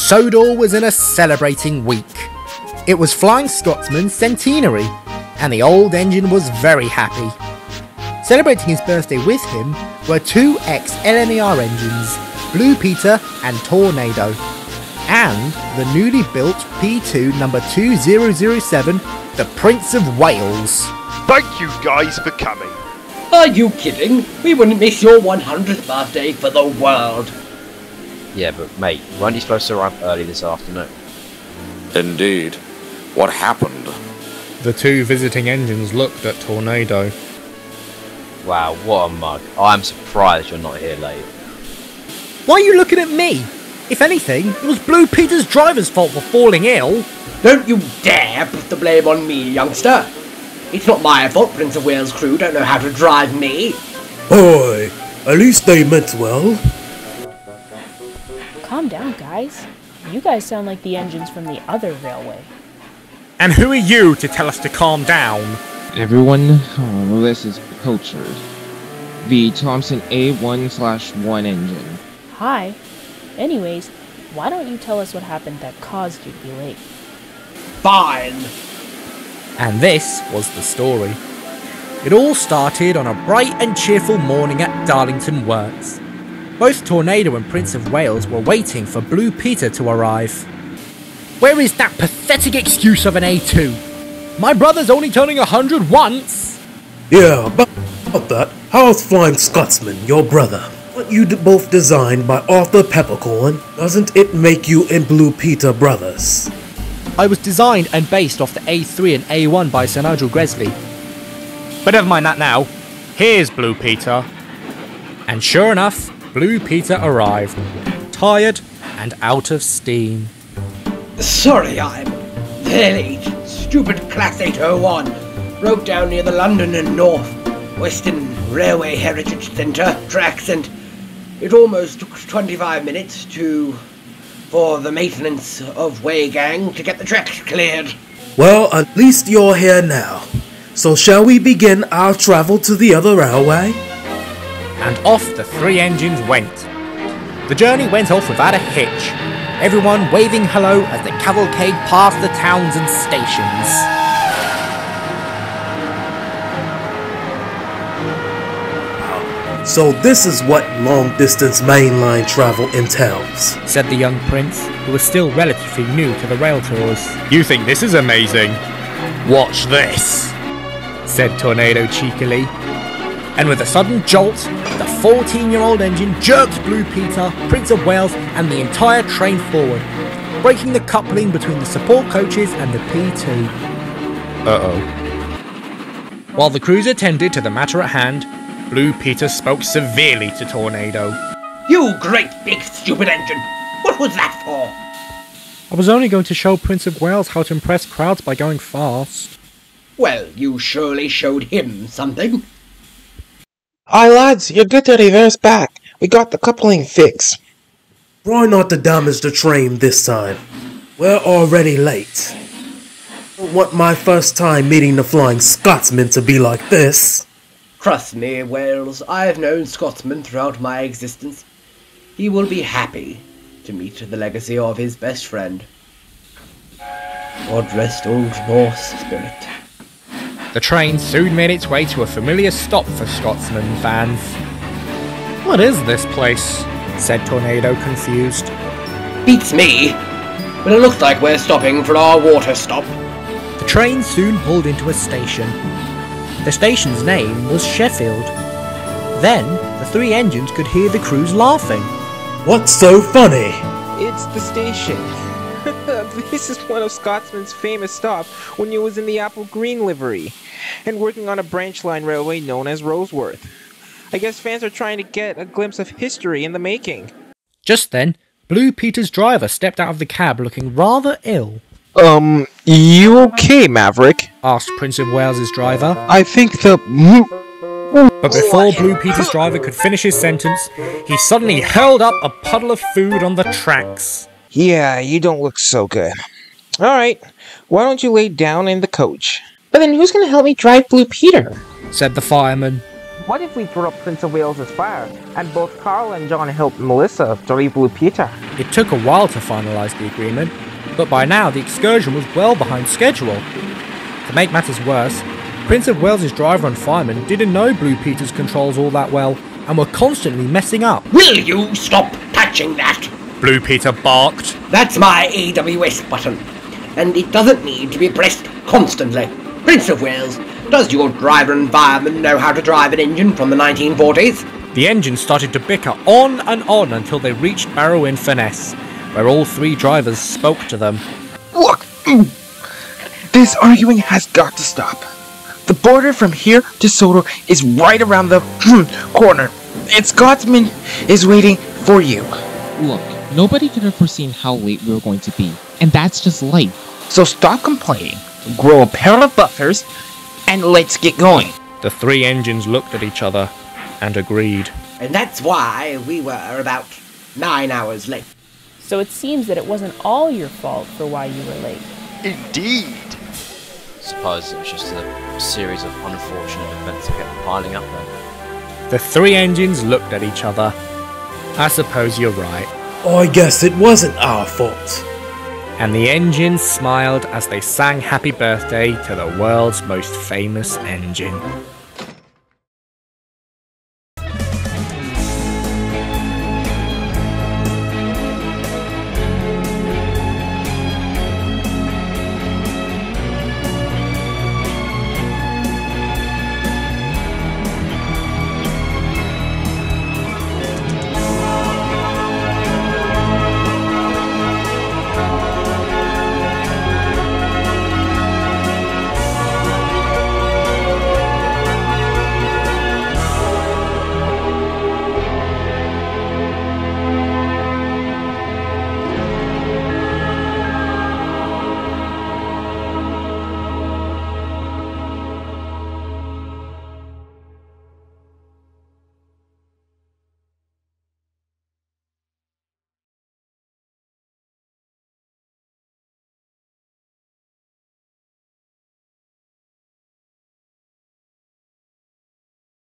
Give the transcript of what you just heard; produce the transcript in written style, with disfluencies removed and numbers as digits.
Sodor was in a celebrating week. It was Flying Scotsman's Centenary, and the old engine was very happy. Celebrating his birthday with him were two ex-NWR engines, Blue Peter and Tornado, and the newly built P2 number 2007, the Prince of Wales. Thank you guys for coming. Are you kidding? We wouldn't miss your 100th birthday for the world. Yeah, but mate, weren't you supposed to arrive early this afternoon? Indeed. What happened? The two visiting engines looked at Tornado. Wow, what a mug. I'm surprised you're not here late. Why are you looking at me? If anything, it was Blue Peter's driver's fault for falling ill. Don't you dare put the blame on me, youngster. It's not my fault Prince of Wales' crew don't know how to drive me. Oi, at least they meant well. Calm down, guys. You guys sound like the engines from the other railway. And who are you to tell us to calm down? Everyone, this is Pilchard. The Thompson A1/1 engine. Hi. Anyways, why don't you tell us what happened that caused you to be late? Fine. And this was the story. It all started on a bright and cheerful morning at Darlington Works. Both Tornado and Prince of Wales were waiting for Blue Peter to arrive. Where is that pathetic excuse of an A2? My brother's only turning 100 once! Yeah, about that, how's Flying Scotsman, your brother? What you both designed by Arthur Peppercorn, doesn't it make you and Blue Peter brothers? I was designed and based off the A3 and A1 by Sir Nigel Gresley. But never mind that now. Here's Blue Peter. And sure enough, Blue Peter arrived, tired and out of steam. Sorry, I'm very late. Stupid Class 801 broke down near the London and North Western Railway Heritage Centre tracks, and it almost took 25 minutes for the maintenance of way gang to get the tracks cleared. Well, at least you're here now. So shall we begin our travel to the other railway? And off the three engines went. The journey went off without a hitch, everyone waving hello as the cavalcade passed the towns and stations. So this is what long-distance mainline travel entails, said the young prince, who was still relatively new to the rail tours. You think this is amazing? Watch this, said Tornado cheekily. And with a sudden jolt, the 14-year-old engine jerked Blue Peter, Prince of Wales, and the entire train forward, breaking the coupling between the support coaches and the P2. Uh-oh. While the crews attended to the matter at hand, Blue Peter spoke severely to Tornado. You great big stupid engine! What was that for? I was only going to show Prince of Wales how to impress crowds by going fast. Well, you surely showed him something. Aye lads, you're good to reverse back. We got the coupling fixed. Try not to damage the train this time. We're already late. I don't want my first time meeting the Flying Scotsman to be like this. Trust me, Wales, I've known Scotsman throughout my existence. He will be happy to meet the legacy of his best friend. God rest old Norse spirit. The train soon made its way to a familiar stop for Scotsman fans. What is this place? Said Tornado, confused. Beats me, but it looks like we're stopping for our water stop. The train soon pulled into a station. The station's name was Sheffield. Then, the three engines could hear the crews laughing. What's so funny? It's the station. This is one of Scotsman's famous stops when he was in the apple green livery and working on a branch line railway known as Roseworth. I guess fans are trying to get a glimpse of history in the making. Just then, Blue Peter's driver stepped out of the cab looking rather ill. You okay, Maverick? Asked Prince of Wales' driver. I think the... But before Blue Peter's driver could finish his sentence, he suddenly hurled up a puddle of food on the tracks. Yeah, you don't look so good. Alright, why don't you lay down in the coach? But then who's gonna help me drive Blue Peter? Said the fireman. What if we threw up Prince of Wales' fire, and both Carl and John helped Melissa to leave Blue Peter? It took a while to finalise the agreement, but by now the excursion was well behind schedule. To make matters worse, Prince of Wales' driver and fireman didn't know Blue Peter's controls all that well and were constantly messing up. Will you stop touching that? Blue Peter barked. That's my AWS button, and it doesn't need to be pressed constantly. Prince of Wales, does your driver and fireman know how to drive an engine from the 1940s? The engine started to bicker on and on until they reached Barrow-in-Furness, where all three drivers spoke to them. Look! This arguing has got to stop. The border from here to Sodor is right around the corner, and Scotsman is waiting for you. Look, nobody could have foreseen how late we were going to be, and that's just life. So stop complaining, grow a pair of buffers, and let's get going. The three engines looked at each other and agreed. And that's why we were about 9 hours late. So it seems that it wasn't all your fault for why you were late. Indeed. Suppose it was just a series of unfortunate events that kept piling up then. The three engines looked at each other. I suppose you're right. I guess it wasn't our fault. And the engines smiled as they sang happy birthday to the world's most famous engine.